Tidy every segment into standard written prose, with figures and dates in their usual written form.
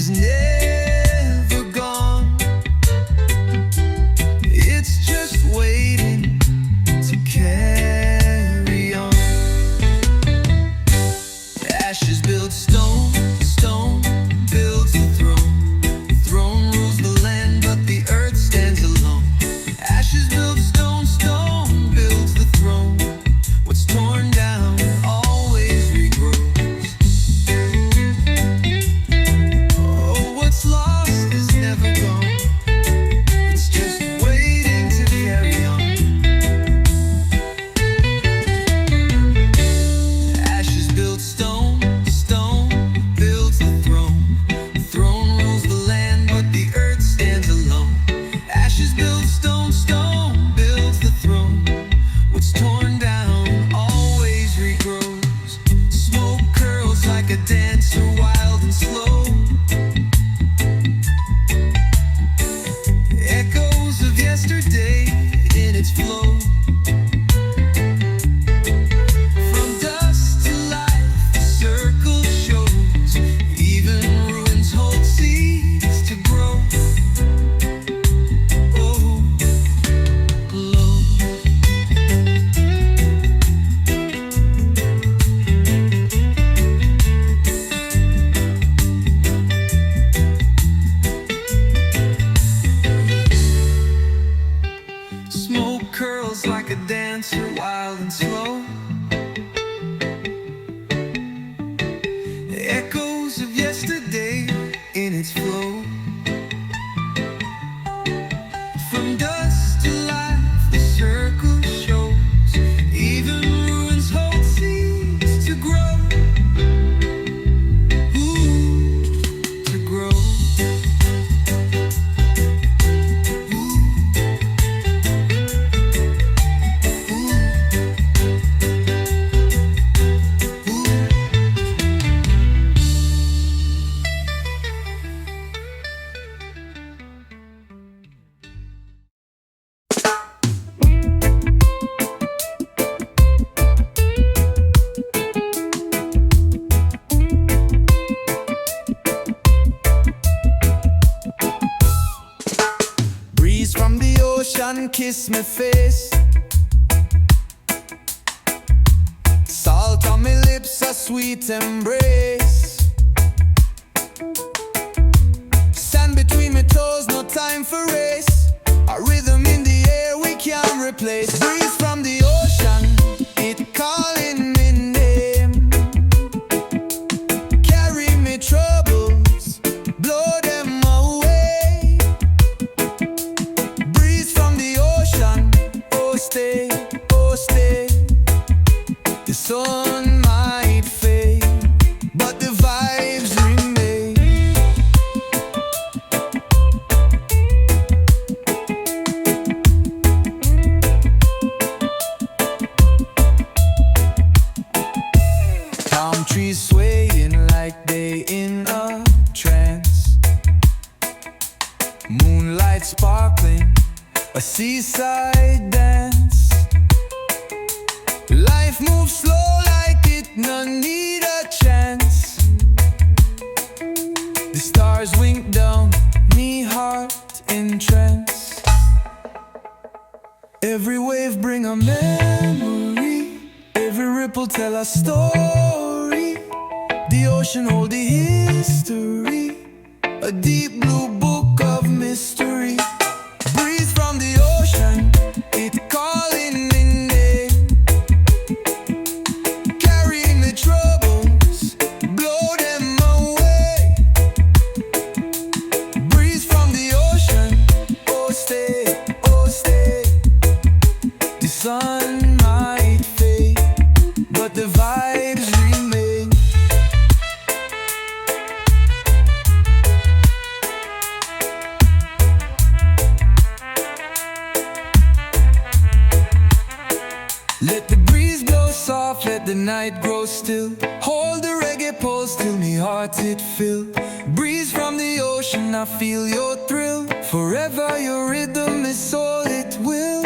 is never gone. It's just waiting to carry on. Ashes build stone, stone builds the throne. The throne rules the land, but the earth stands alone. Ashes build stone, stone builds the throne. What's torn down always regrows. Oh, what's lost is never gone. It's just waiting to carry on. Ashes build stone, stone builds the throne. The throne rules the land, but the earth stands alone. Ashes build stone, stone builds the throne. What's torn down always regrows. Smoke curls like a dancer, wild and slow. Echoes of yesterday in its flow. From dust to life, the circle shows. Even ruins hold seeds to grow. Oh, low. Smoke curls like a dancer, wild and slow. Echoes of yesterday in its flow. From dust to life, the circle shows. Even ruins hold seeds to grow. Ooh, to grow. Breeze from the ocean kiss my face. Salt on my lips, a sweet embrace. Sand between my toes, no time for race. A rhythm in the air we can't replace. Breeze from the ocean, it calling me name. Carry me troubles, blow them away. Breeze from the ocean, oh stay, oh stay. The sun might fade, but the vibes remain. Palm trees swaying like they in a trance. Moonlight sparkling, a seaside dance. Life moves slow like it no need a chance. The stars wink down, me heart in trance. Every wave bring a memory. Every ripple tell a story. The ocean hold the history. A deep blue book of mystery. Breeze from the ocean, it calling me name. Carry me troubles, blow them away. Breeze from the ocean, oh stay, oh stay. The sun might fade, but the vibes remain. Let the breeze blow soft, let the night grow still. Hold the reggae pulse till me heart it fill. Breeze from the ocean, I feel your thrill. Forever your rhythm is all it will.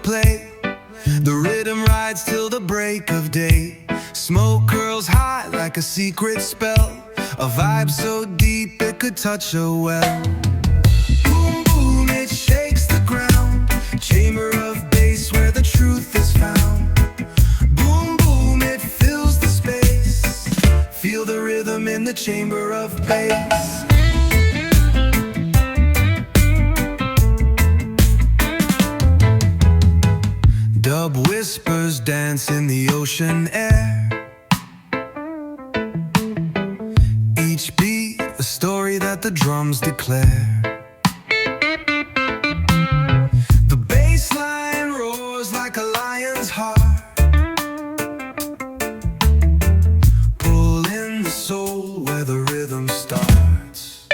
play. The rhythm rides till the break of day. Smoke curls high like a secret spell, a vibe so deep it could touch a well. Boom, boom, it shakes the ground. Chamber of bass where the truth is found. Boom, boom, it fills the space. Feel the rhythm in the chamber of bass. Dub whispers dance in the ocean air. Each beat a story that the drums declare. The bass line roars like a lion's heart, pull in the soul where the rhythm starts.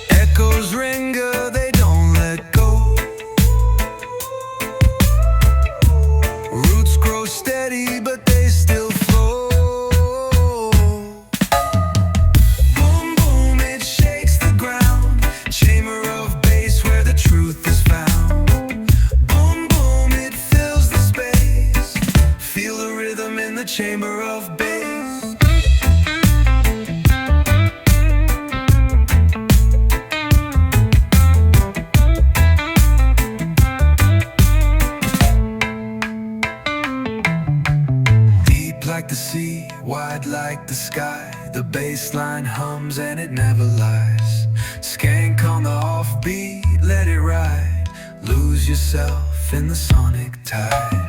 Echoes linger, they don't let go. Roots grow steady, but they still flow. Boom, boom, it shakes the ground. Chamber of bass where the truth is found. Boom, boom, it fills the space. Feel the rhythm in the chamber of bass. Like the sea, wide like the sky. The bass line hums and it never lies. Skank on the offbeat, let it ride. Lose yourself in the sonic tide.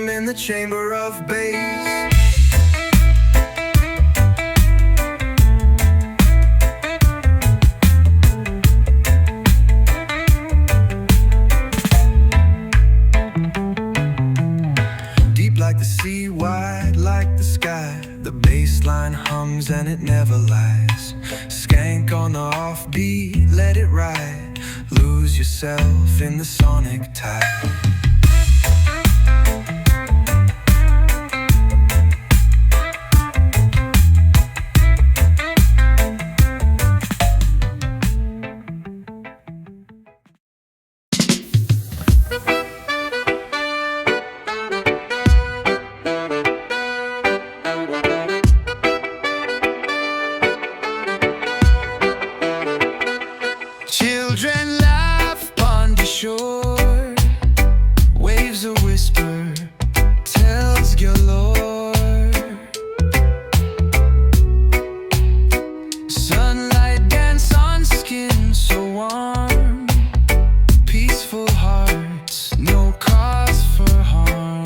In the chamber of bass. Deep like the sea, wide like the sky. The bass line hums and it never lies. Skank on the offbeat, let it ride. Lose yourself in the sonic tide. Children laugh on the shore, waves a whisper, tells galore. Sunlight dance on skin so warm, peaceful hearts, no cause for harm.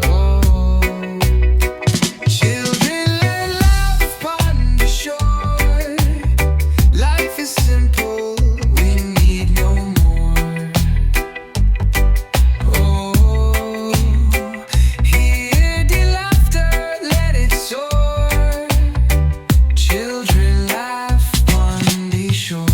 Oh, children laugh upon the shore. Life is simple, we need no more. Oh, hear the laughter, let it soar. Children laugh on the shore.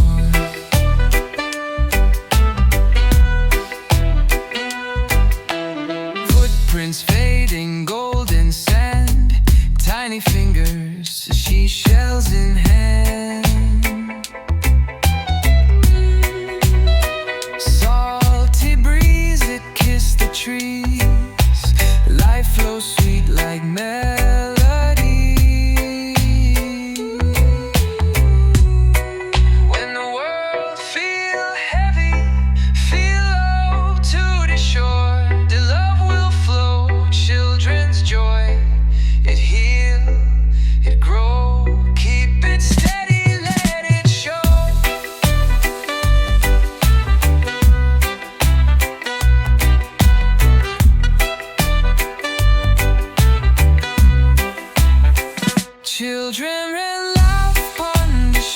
Footprints fading, golden sand. Tiny fingers, seashells in hand. Salty breeze, it kissed the trees. Life flows sweet like melody. When the world feel heavy, feel low to the shore. The love will flow, children's joy. It heals, it grows.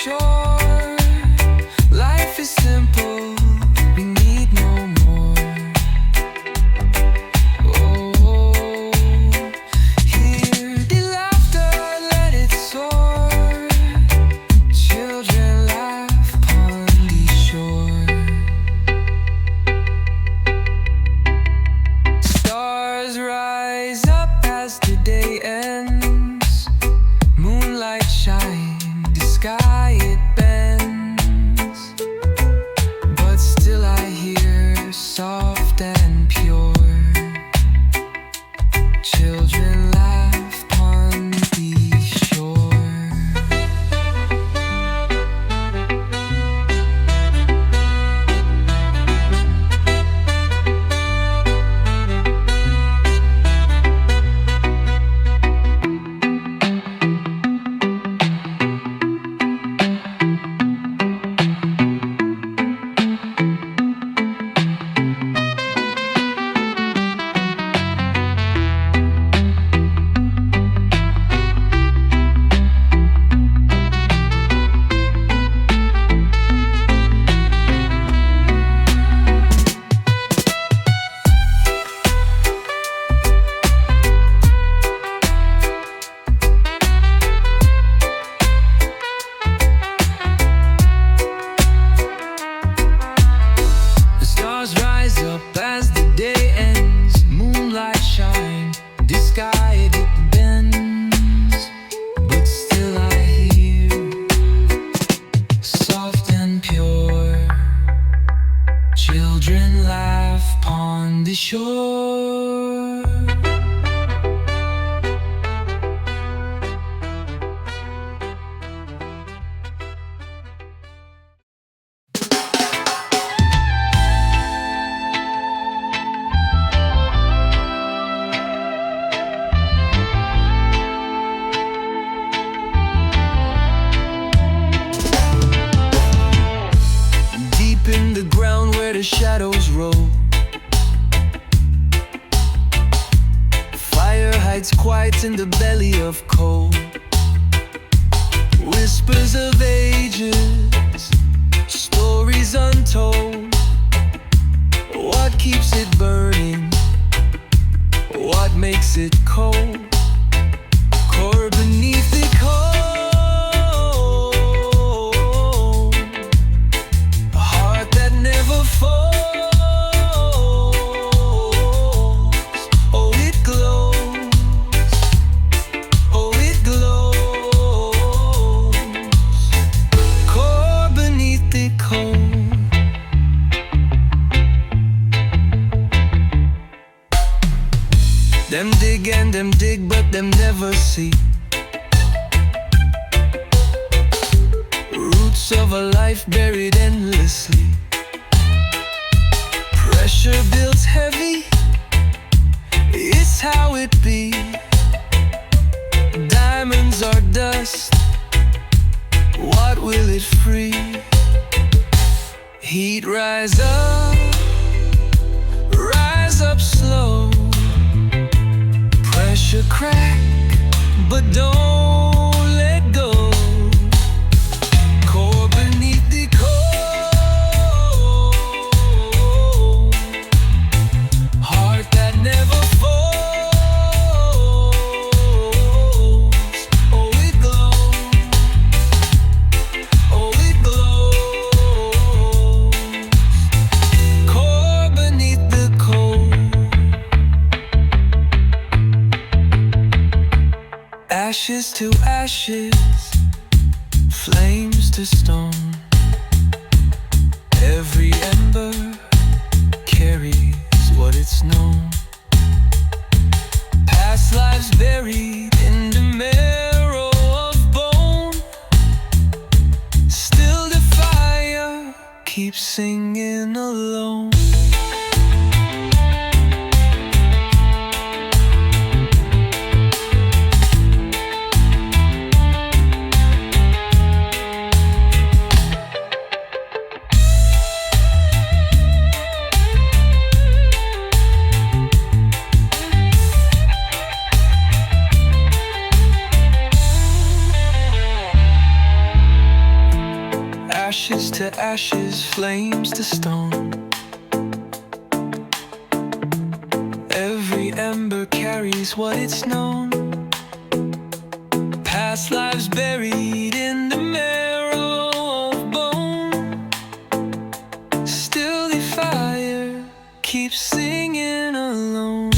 shore. Life is simple, we need no more. Oh, hear the laughter, let it soar. Children laugh upon the shore. Stars rise up as the day ends. Moonlight shine, the sky it bends. But still I hear soft and pure. Children laugh upon the shore. The stars rise up as the day ends. Moonlight shine, the sky it bends. But still I hear soft and pure. Children laugh upon the shore. Deep in the ground where the shadows roll, fire hides quiet in the belly of coal. Whispers of ages, stories untold. What keeps it burning? What makes it cold? Core beneath the cold, a heart that never falls. Oh, it glows. Oh, it glows. Core beneath the cold. Them dig and them dig, but them never see roots of a life buried endlessly. Pressure builds heavy, it's how it be. Diamonds are dust, what will it free? Heat rise up slow. Pressure crack, but don't let go. Core beneath the cold, heart that never falls. Oh, it glows. Oh, it glows. Core beneath the cold. Ashes to ashes, flames to stone. Every ember carries what it's known. Past lives buried in the marrow of bone. Still the fire keeps singing alone. Ashes to ashes, flames to stone. Every ember carries what it's known. Past lives buried in the marrow of bone. Still the fire keeps singing alone.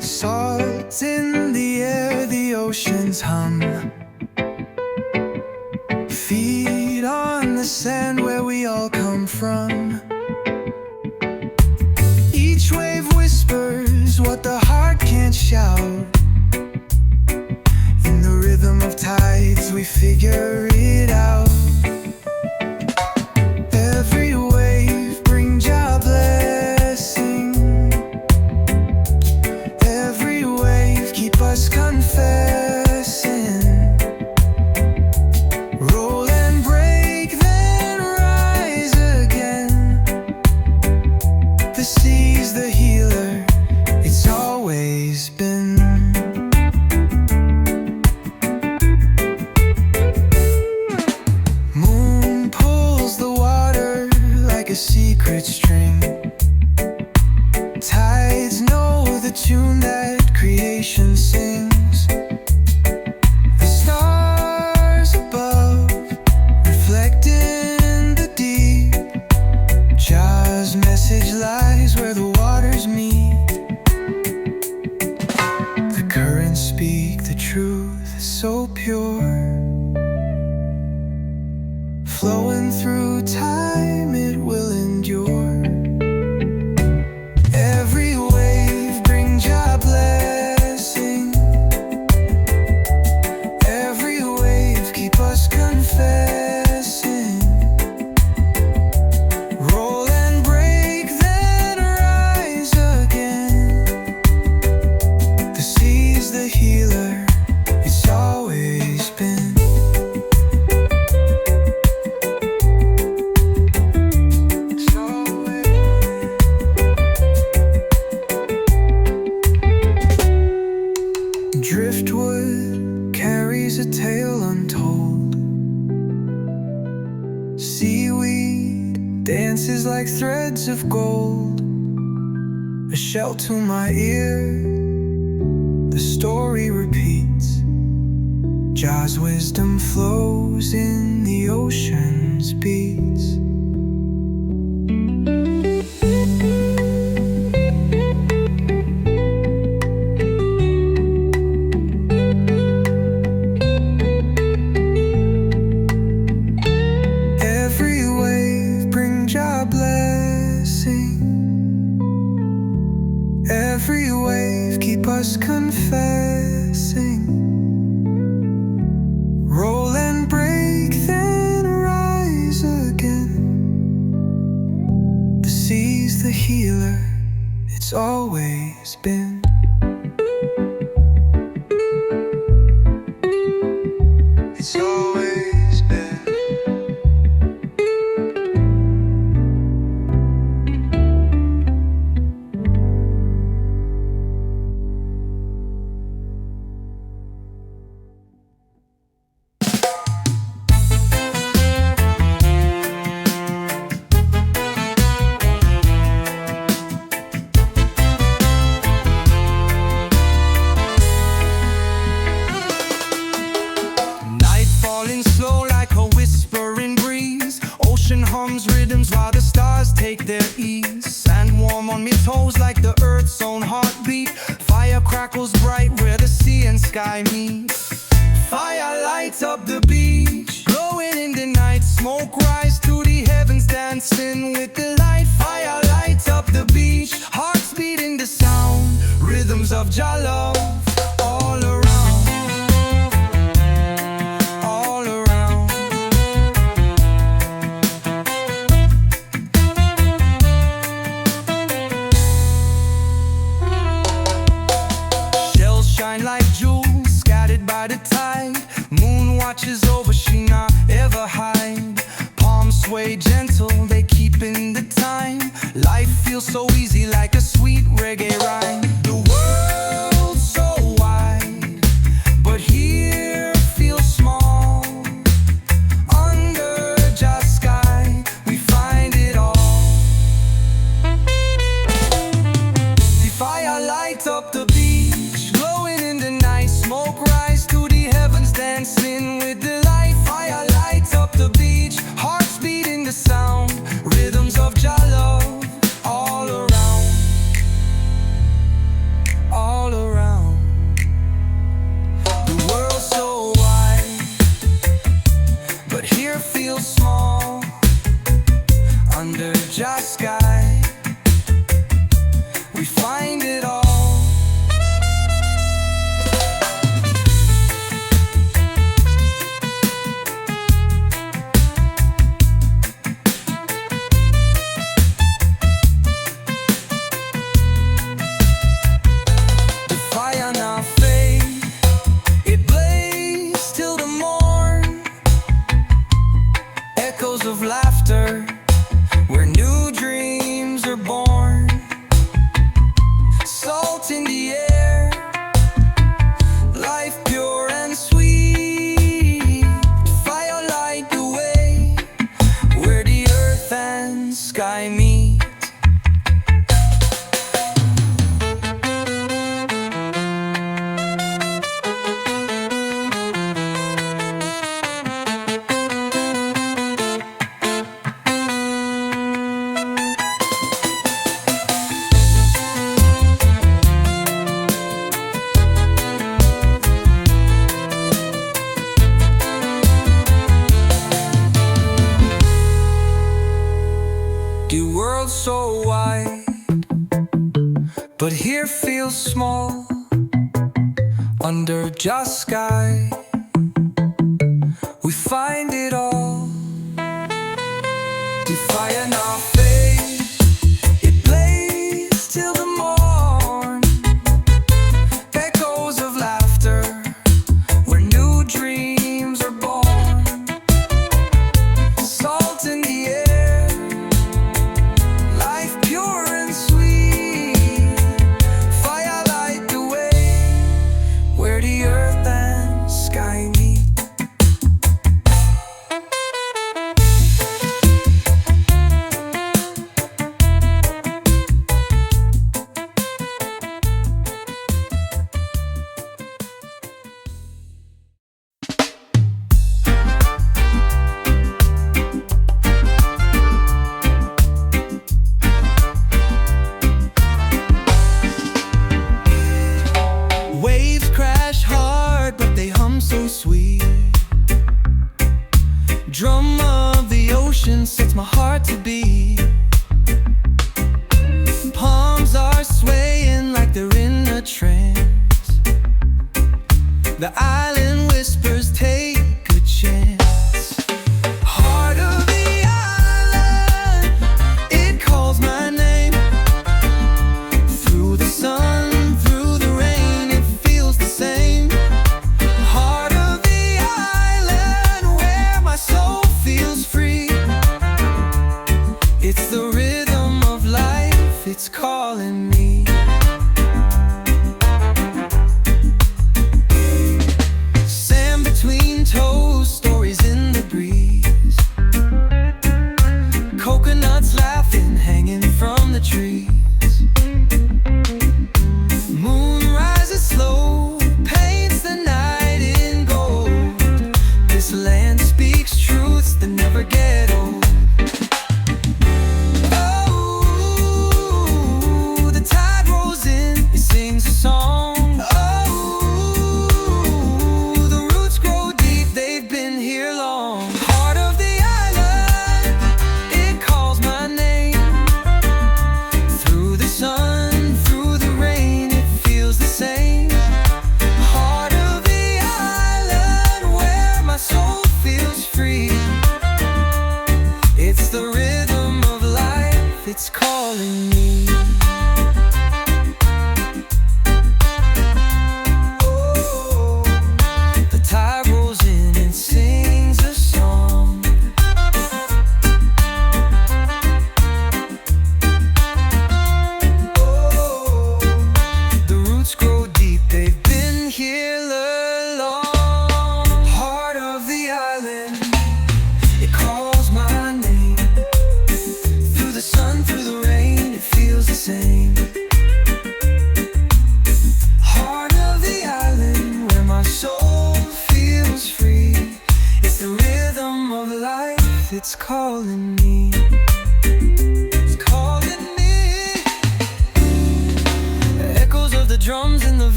Salt in the air, the oceans hum. Feet on the sand where we all come from. Each wave whispers what the heart can't shout. In the rhythm of tides we figure it out. Every wave brings your blessing. Every wave keep us confessing. Roll and break, then rise again. The sea's the healer, it's always been. Moon pulls the water like a secret string. Tides know the tune that creation sings. The stars above reflect in the deep. Jah's message lies where the waters meet. The currents speak the truth so pure. Flowing through time, it will endure. Every wave brings your blessing. Every wave keep us confessing. Roll and break, then rise again. The sea's the healer, it's always been. Driftwood carries a tale untold. Seaweed dances like threads of gold. A shell to my ear, the story repeats. Jah's wisdom flows in the ocean's beats. Every wave brings your blessing. Every wave keep us confessing. Roll and break, then rise again. The sea's the healer, it's always been. It's always been. Night falling slow like a whispering breeze. Ocean hums rhythms while the stars take their ease. Sand warm on me toes like the earth's own heartbeat. Fire crackles bright where the sea and sky meet. Fire lights up the beach, glowing in the night. Smoke rise to the heavens, dancing with the light. Fire lights up the beach, hearts beating the sound. Rhythms of Jah love all around, all around. feels so easy like a sweet reggae rhyme. The world's so wide, but here feels small. Under just sky, we find it all. The fire lights up the beach, glowing in the night. Smoke rise to the heavens, dancing with delight. Fire lights up the beach, hearts beating the sound. Rhythms of Jah love all around, all around. The world's so wide, but here feels small. Under just sky, we find it all. Of laughter, where new dreams are born. Salt in the air, life pure and sweet. Fire light the way, where the earth and sky meet. The world's so wide, but here feels small. Under just sky, we find it all. The fire in our face, it blazes till the morn. Echoes of laughter, where new dreams are born. Salt in the air, life pure and sweet. Fire light the way, where the earth and sky meet. Waves crash hard, but they hum so sweet. Drum of the ocean sets my heart to beat. Palms are swaying like they're in a trance. The island whispers, take a chance. Heart of the island, it calls my name. Through the sun, through the rain, it feels the same. Heart of the island, where my soul feels free. It's the rhythm of life, it's calling me. Sand between toes, stories in the breeze. Coconuts laughing, hanging from the trees. Moon rises slow, paints the night in gold. This land speaks truths that never get old. Oh, the tide rolls in, it sings a song. Oh, the roots grow deep, they've been here long. Heart of the island, it calls my name. Through the sun, through the rain, it feels the same. Heart of the island, where my soul feels free. It's the rhythm of life, it's calling me. Oh, the tide rolls in and sings a song.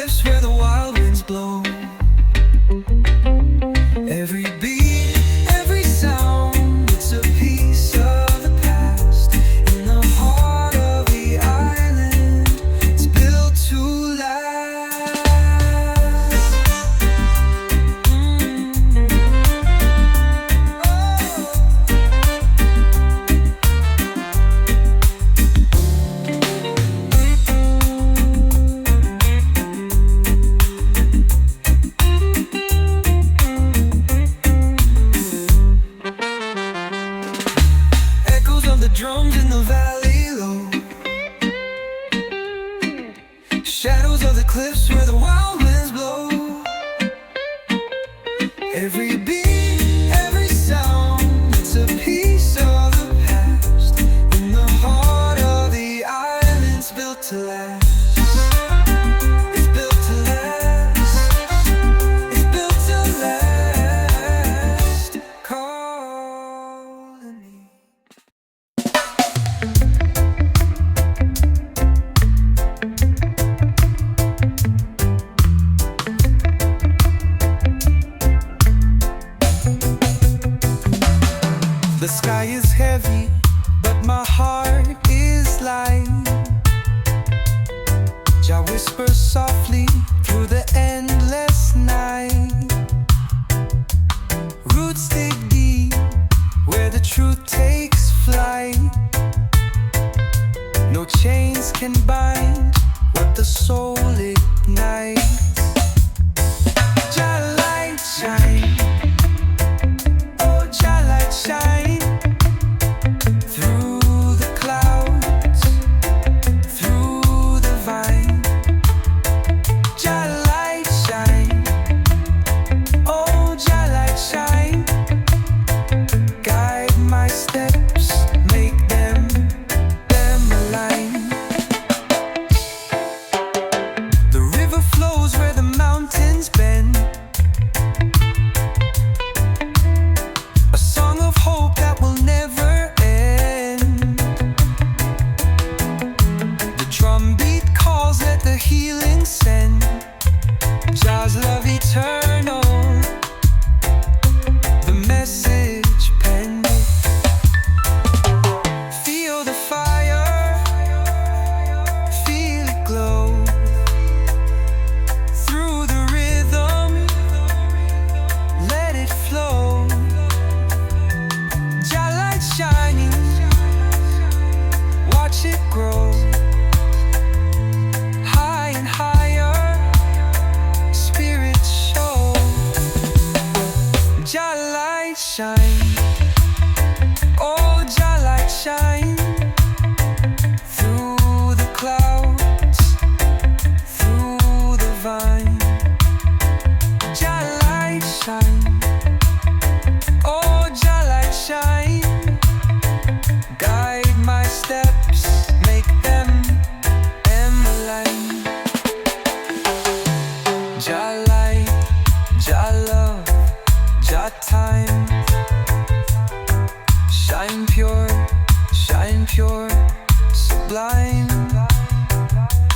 cliffs where the wild winds blow. Every beat, every sound, it's a piece of the past. In the heart of the island, it's built to last. Drums in the valley low, shadows of the cliffs where the wild winds blow. Every beat, every sound, it's a piece of the past. In the heart of the island, it's built to last. It's built to last. It's built to last. Colony. The sky is heavy, but my heart is light. Jah whispers softly through the endless night. Roots dig deep where the truth takes flight. No chains can bind what the soul ignites. Jah light shine. Oh, Jah light shine. Through the clouds, through the vine. Jah light shine. Oh, Jah light shine. Guide my steps, make them align. The river flows where the mountains bend. A song of hope that will never end. The drumbeat calls, let the healing send. Jah's love eternal, the message penned. Feel the fire, feel it glow. Through the rhythm, let it flow. Jah light shining, watch it grow. High and higher, spirit show. Jah light shine. Oh, Jah light shine. Through the clouds, through the vine. Jah light shine. Oh, Jah light shine. Guide my steps, make them align. Jah light, Jah love, Jah time. Shine pure, sublime.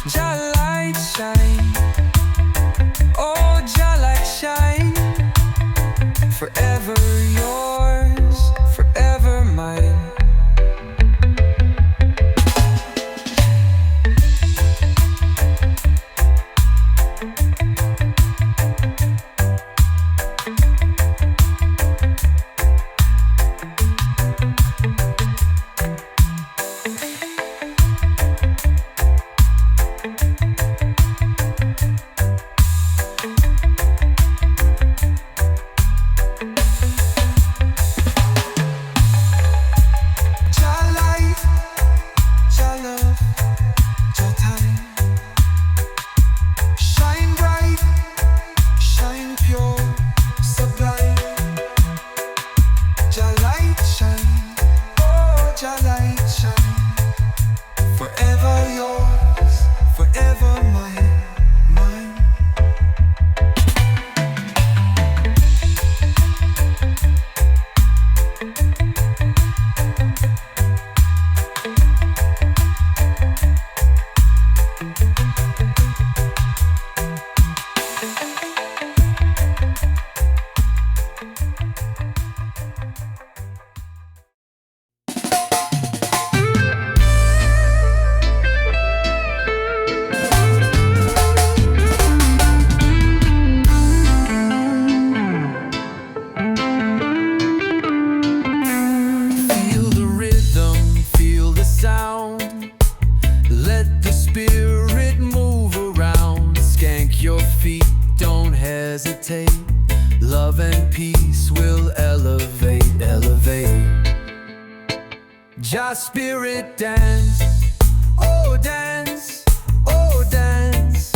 Jah light shine. Oh, Jah light shine. Forever yours, forever mine. will elevate, elevate. Jah spirit dance, oh dance, oh dance.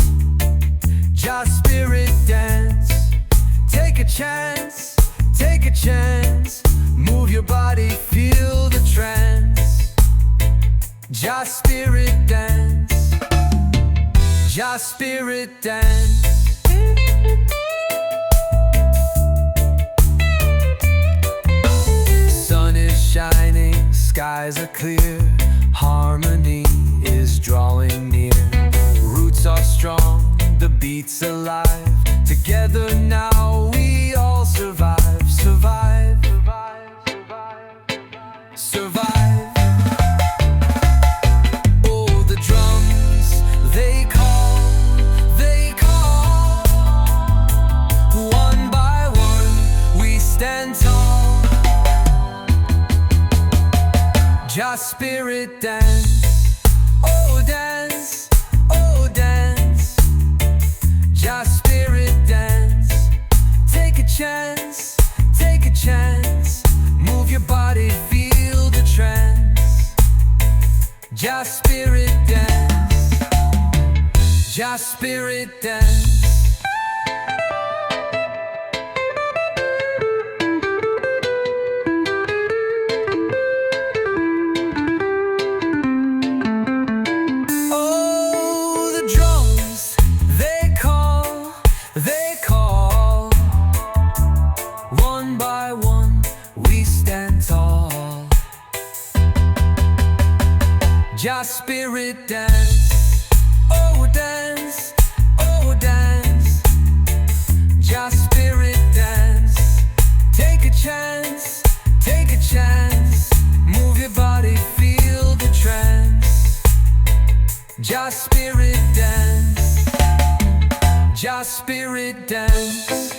Jah spirit dance, take a chance, take a chance. Move your body, feel the trance. Jah spirit dance, Jah spirit dance. Sun is shining, skies are clear, harmony is drawing near. Roots are strong, the beat's alive. Together now we all survive, survive, survive, survive. Oh, the drums, they call, they call. One by one we stand tall. Jah spirit dance, oh dance, oh dance. Jah spirit dance, take a chance, take a chance. Move your body, feel the trance. Jah spirit dance, Jah spirit dance. Jah spirit dance, oh dance, oh dance. Jah spirit dance, take a chance, take a chance. Move your body, feel the trance. Jah spirit dance, Jah spirit dance.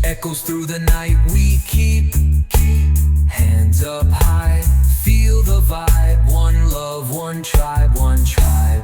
Echoes through the night we keep hands up high, feel the vibe. One love, one tribe, one tribe.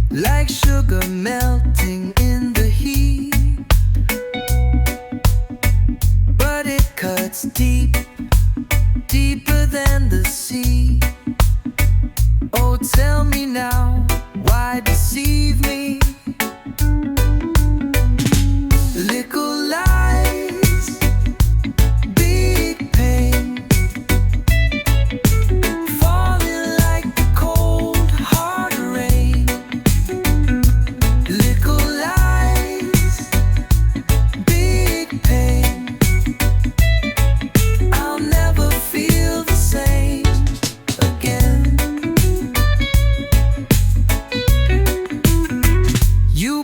Like sugar melting in the heat, but it cuts deep, deeper than the sea. Oh, tell me now, why deceive me? Likkle lies, big pain, falling like the cold hard rain.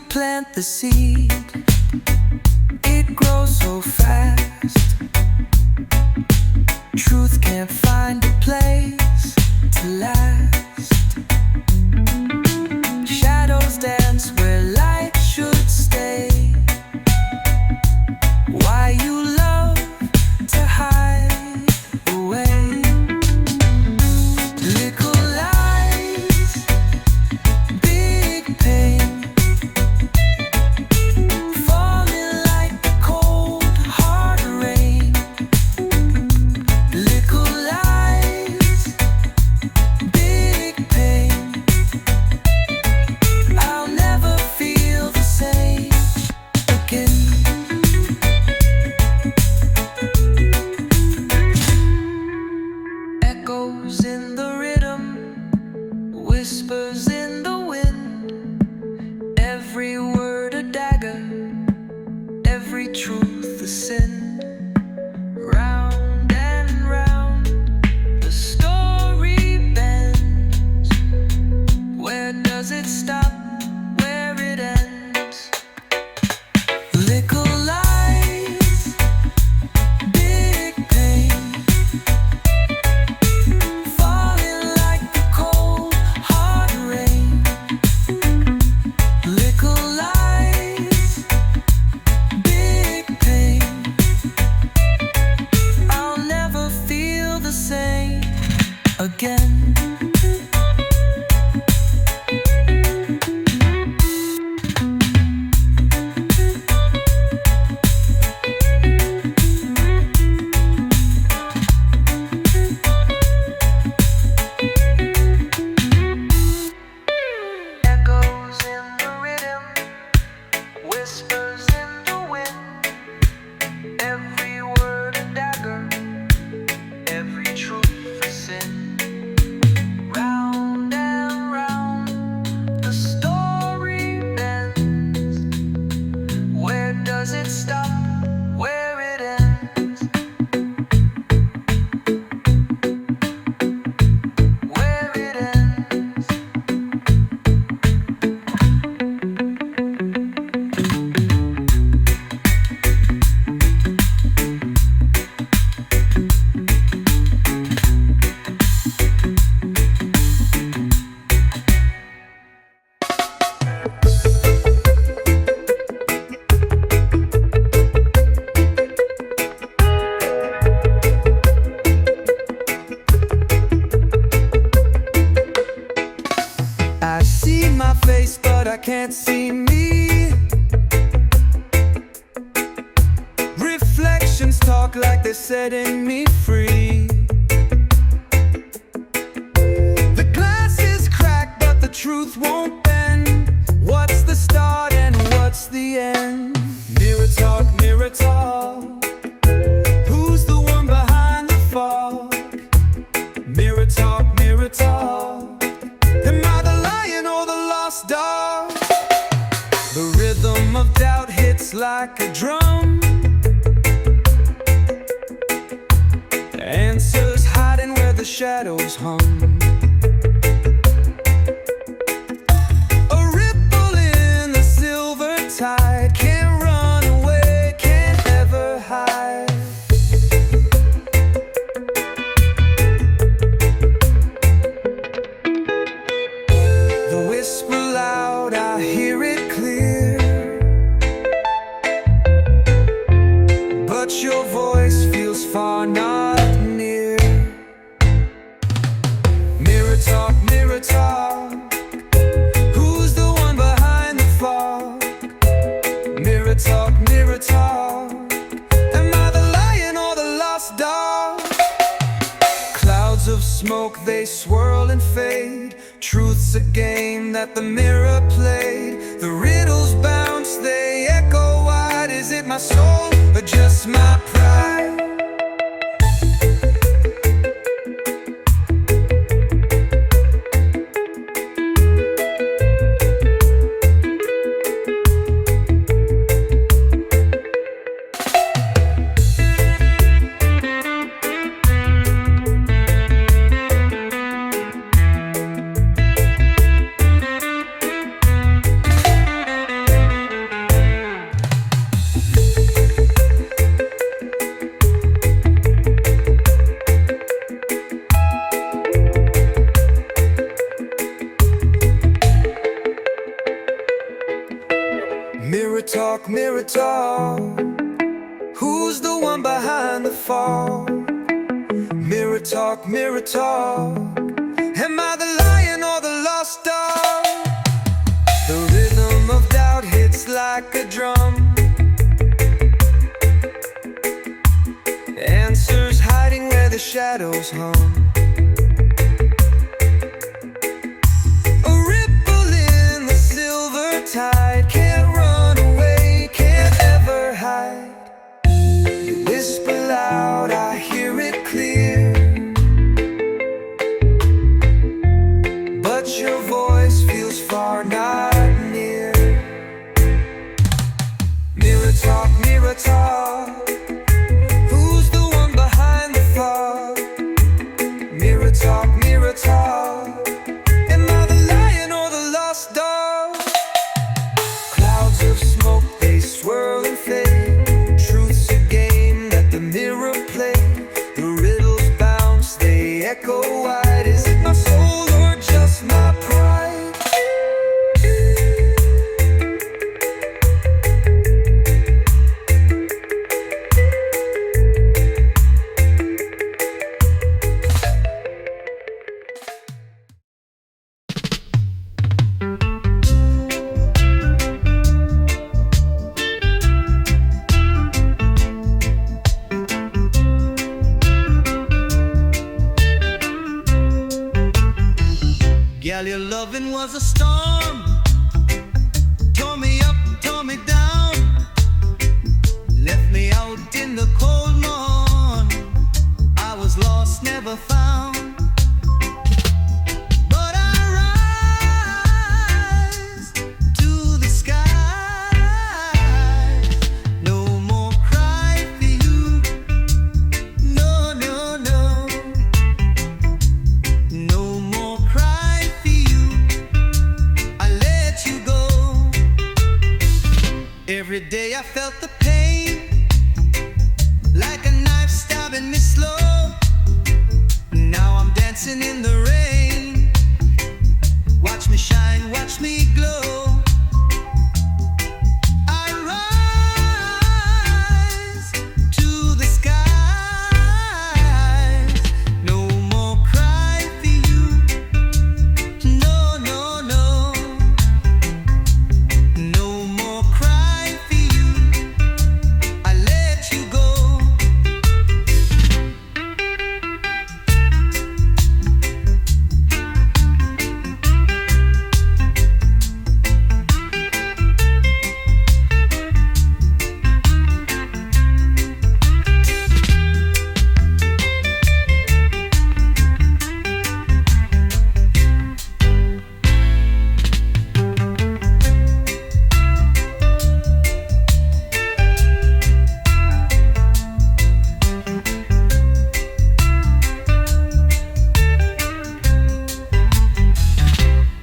Plant the seed, it grows so fast. Truth can't find a place to last. Shadows dance where light should stay. Why you love to hide away? Likkle lies, big pain. Big truth, the sin. Round and round the story bends. Where does it stop? Where it ends? Likkle lies, big pain, falling like the cold hard rain. Likkle lies, big pain. I'll never feel the same again. Echoes in the rhythm, whispers in the wind. Every word a dagger, every truth a sin. Round and round the story bends. Where does it stop? Where it ends? Where it ends? I see my face, but I can't see me. Reflections talk like they're setting me free. The glass is cracked, but the truth won't bend. What's the start and what's the end? Mirror talk, mirror talk. Who's the one behind the fog? Mirror talk, mirror talk. Am I the lion or the lost dog? The rhythm of doubt hits like a drum. Answers hiding where the shadows hung. A ripple in the silver tide, can't run away, can't ever hide. The whisper loud, I hear it clear, but your voice feels far, not near. Mirror talk, mirror talk. Who's the one behind the fog? Mirror talk, mirror talk. Am I the lion or the lost dog? Clouds of smoke, they swirl and fade. Truth's a game that the mirror played. The riddles bounce, they echo wide. Is it my soul or just my pride? Mirror talk, mirror talk. Who's the one behind the fog? Mirror talk, mirror talk. Am I the lion or the lost dog? The rhythm of doubt hits like a drum. Answers hiding where the shadows hung. A ripple in the silver tide, can't run away, can't ever hide. You whisper loud, I hear it clear, but your voice feels far, not near. Mirror talk, mirror mirror talk. Who's the one behind the fog? Mirror talk, mirror talk. Am I the lion or the lost dog? Clouds of smoke, they swirl and fade. Truth's a game that the mirror plays. The riddles bounce, they echo wide. Is it my soul or just my pride? Girl, your loving was a storm. Tore me up, tore me down. Left me out in the cold morn. I was lost, never found. But I rise to the sky. No more cry for you. No, no, no. No more cry for you. I let you go. Every day I felt the pain, like a knife stabbing me slow. Now I'm dancing in the rain. Watch me shine, watch me glow. I rise to the skies. No more cry for you. No, no, no. No more cry for you. I let you go.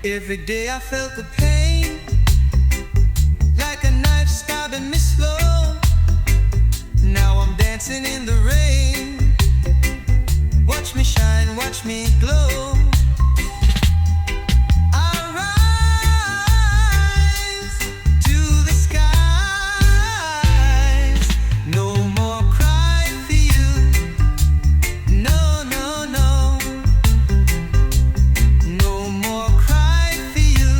Every day I felt the pain, like a knife stabbing me slow. Now I'm dancing in the rain. Watch me shine, watch me glow. I rise to the skies. No more cry for you. No, no, no. No more cry for you.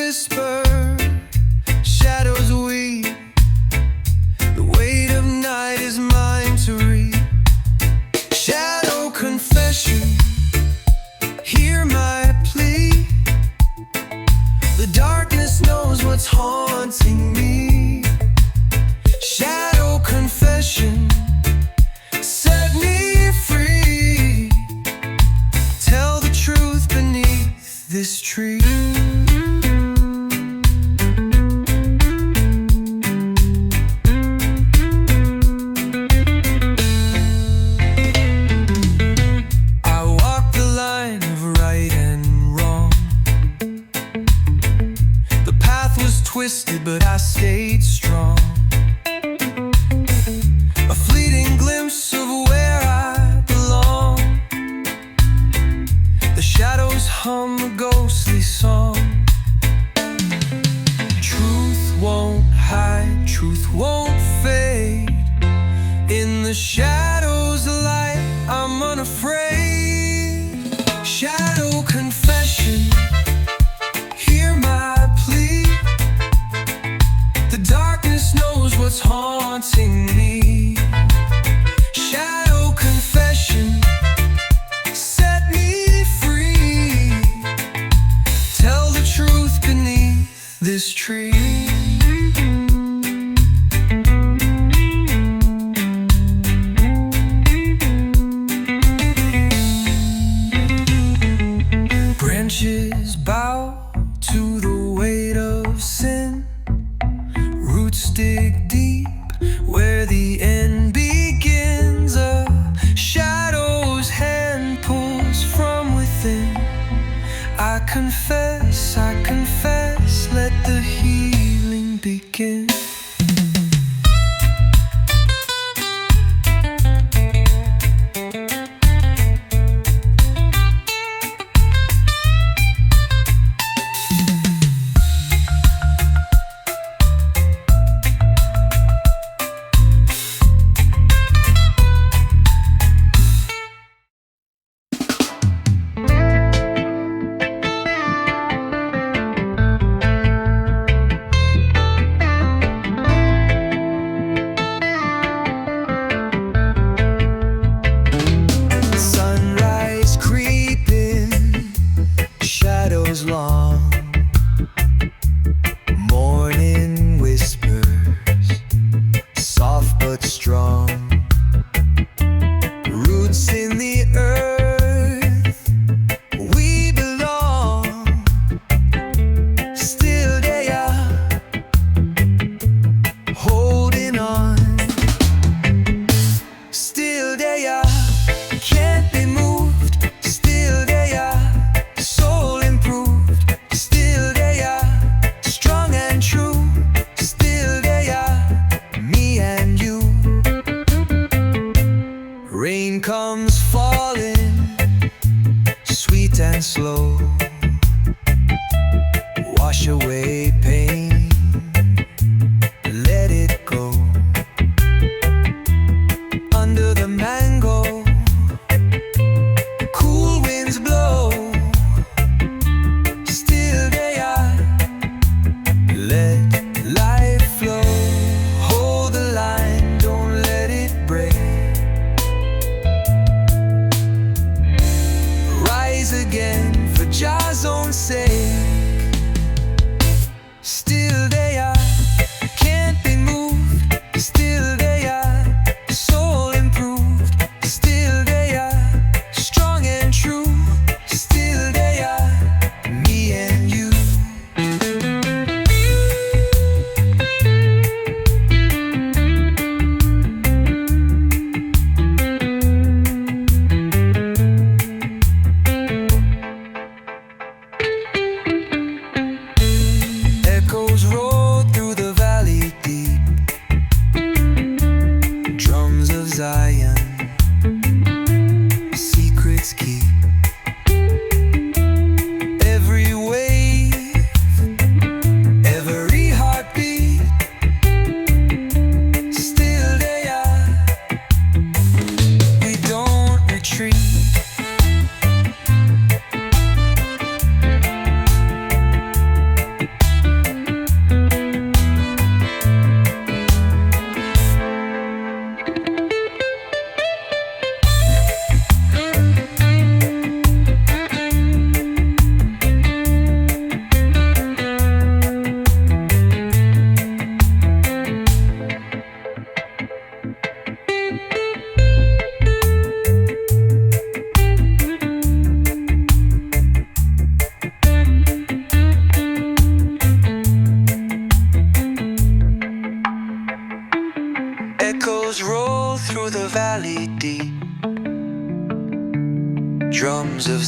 whisper, shadows weep. The weight of night is mine to read. Shadow confession, hear my plea. The darkness knows what's haunting me. Shadow confession, set me free. Tell the truth beneath this tree. I walk the line of right and wrong. The path was twisted, but I stayed strong. A fleeting glimpse of where I belong. The shadows hum a ghostly song. Truth won't hide, truth won't fade. In the shadows of light, I'm unafraid. Shadow confession, hear my plea. The darkness knows what's haunting me. Shadow confession, set me free. Tell the truth beneath this tree. Branches bow to the weight of sin. Roots dig deep where the end begins. A shadow's hand pulls from within. I confess, let the healing begin. Long morning whispers, soft but strong. Roots in the earth, we belong. Still they are holding on. Still they are, can't be moved. Still they are, soul improved. Still they are, strong and true. Still they are, me and you. Rain comes falling, sweet and slow. Wash away pain, let it go. Under the mango, cool winds blow. Still they are, let life flow. Hold the line, don't let it break. Rise again for Jah's own sake. Still they are, can't be moved. Still they are, soul improved. Still they are, strong and true. Still they are, me and you.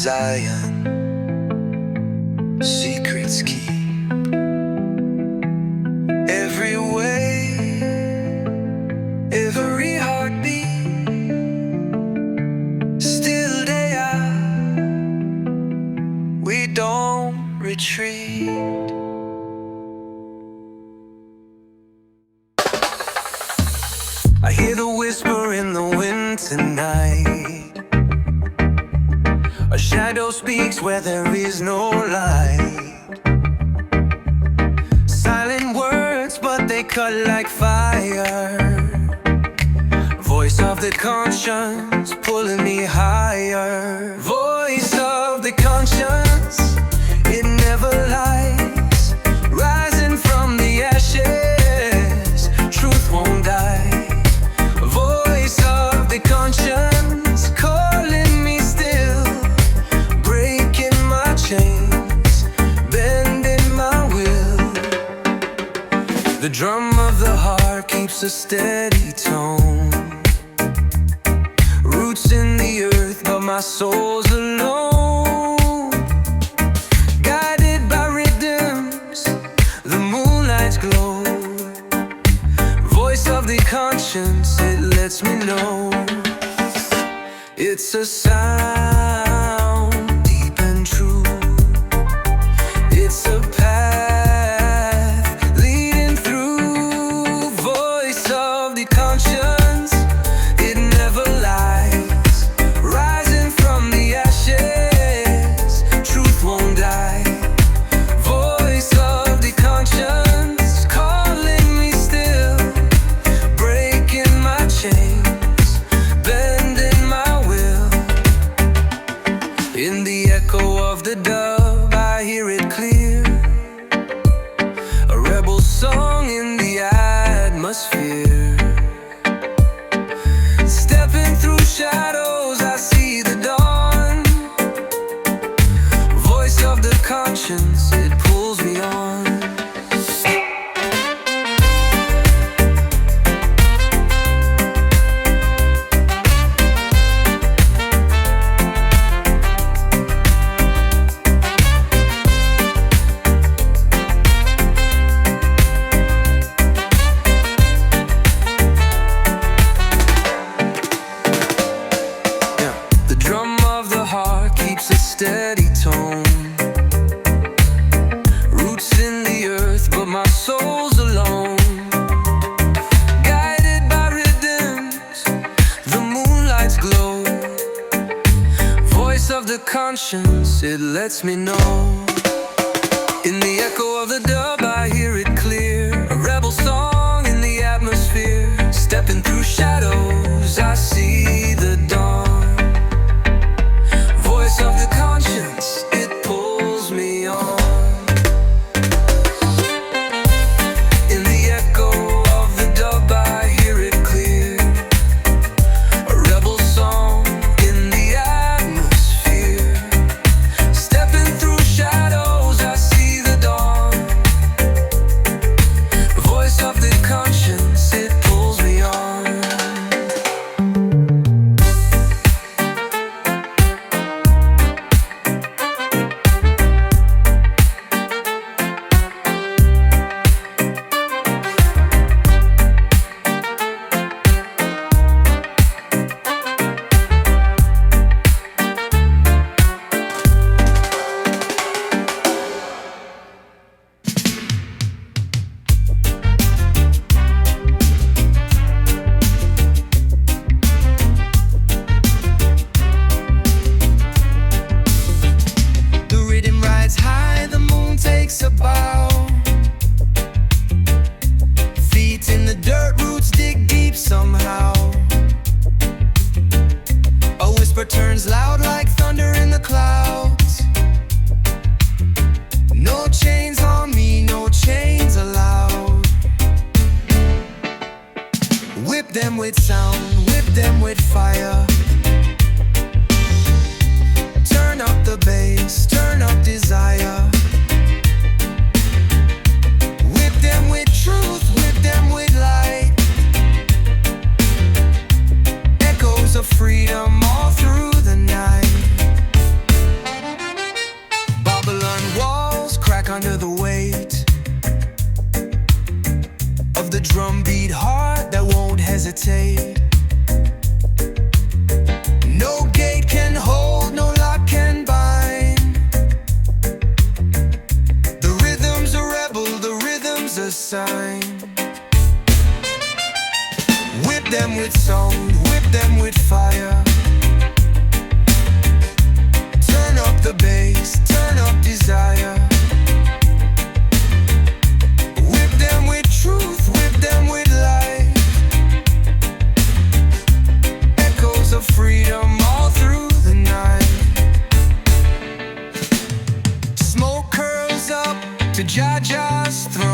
Zion, secrets keep. Every way, every heartbeat, still they are. We don't retreat. I hear the whisper in the wind tonight. A shadow speaks where there is no light. Silent words, but they cut like fire. Voice of the conscience pulling me higher. Voice of the conscience, it never lies. Rising from the ashes, truth won't die. Voice of the conscience calling me still, breaking my chains, bending my will. The drum of the heart keeps a steady tone. Roots in the earth, but my soul's alone. Guided by rhythms, the moonlight's glow. Voice of the conscience, it lets me know. It's a sound deep and true. It's a path leading through. Voice of the conscience, it never lies. Rising from the ashes, truth won't die. Voice of the conscience calling me still, breaking my chains, bending my will. In the echo of the dove, I hear it clear. A rebel song in the atmosphere. Stepping through shadows, I see the dawn. Voice of the conscience, it pulls me on. The drum of the heart keeps a steady tone. Roots in the earth, but my soul's alone. Guided by rhythms, the moonlight's glow. Voice of the conscience, it lets me know. In the echo of the dub, I hear it clear. A rebel song in the atmosphere. Stepping through shadows, I see the dawn. Voice of the conscience, it pulls me on. In the echo of the dub, I hear it clear. A rebel song in the atmosphere. Stepping through shadows, I see the dawn. under the weight of the drumbeat heart that won't hesitate. No gate can hold, no lock can bind. The rhythm's a rebel, the rhythm's a sign. Whip them with song, whip them with fire. Turn up the bass, turn up desire. Whip them with truth, whip them with life. Echoes of freedom all through the night. Smoke curls up to Jaja's throne.